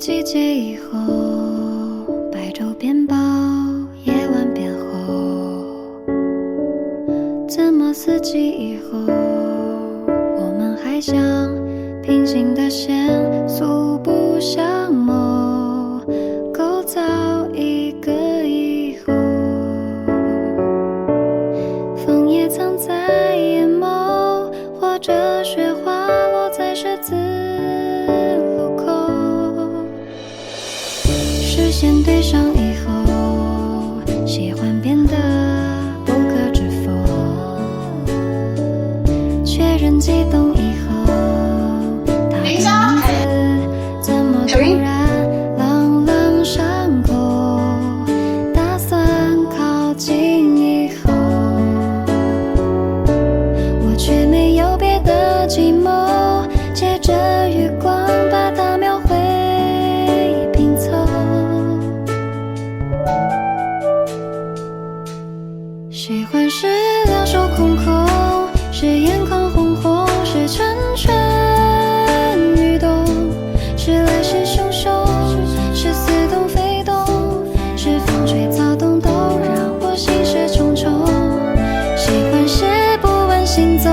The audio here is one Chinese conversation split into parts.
季节以后，白昼变薄，夜晚变厚。怎么四季以后，我们还像平行的线，素不相谋，构造一个以后。枫叶藏在眼眸，或者雪花落在十字路口。视线对上以后，喜欢变得不可置否。确认激动以后，他的名字怎么突然朗朗上口？打算靠近以后，我却没有别的计谋，借着余光把它描绘拼凑。喜欢是两手空空，是眼眶红红，是蠢蠢欲动，是来势汹汹，是似动非动，是风吹草动都让我心事重重。喜欢是不问行踪，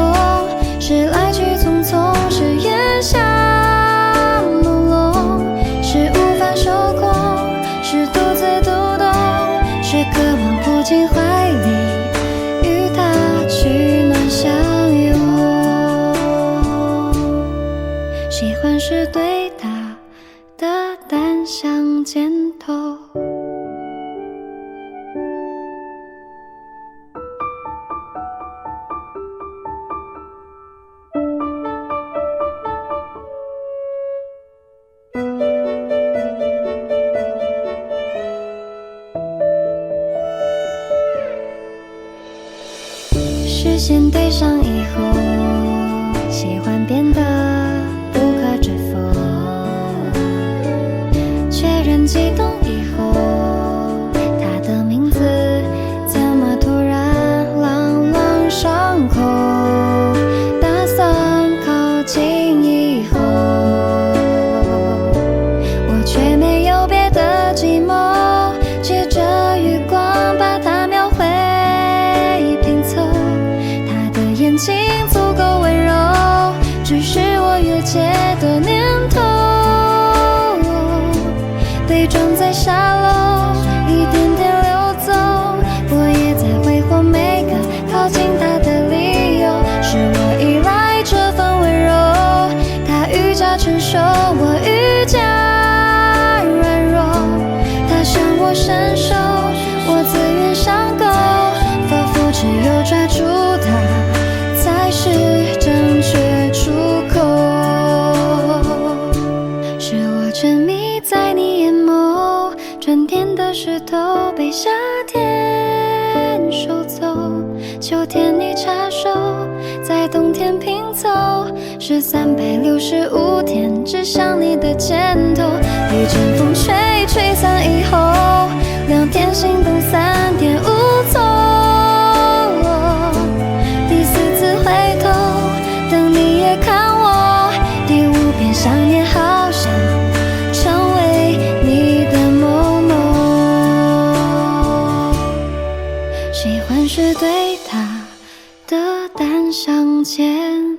是来去匆匆，是烟霞朦胧，是无法受控，是独自读懂，是渴望扑进怀里，与他取暖相拥。喜欢是对他的单向箭头。视线对上以后，喜欢变得不可置否。确认激动以后，他的名字怎么突然朗朗上口？打算靠近以后，我却没有别的计谋，借着余光把它描绘拼凑。眼睛足够温柔，只是我越界的念头，被装在沙漏，一点点流走。我也在挥霍每个靠近他的理由，是我依赖这份温柔，他愈加成熟，我愈加软弱。他向我伸手，我自愿上钩，仿佛只有抓住他才是正确出口。是我沉迷在你眼眸，春天的石头被夏天收走，秋天你插手，在冬天拼凑，是365天指向你的箭头。一阵风吹散以后，2天心动3天无踪。想念好想成为你的某某，喜欢是对他的单向箭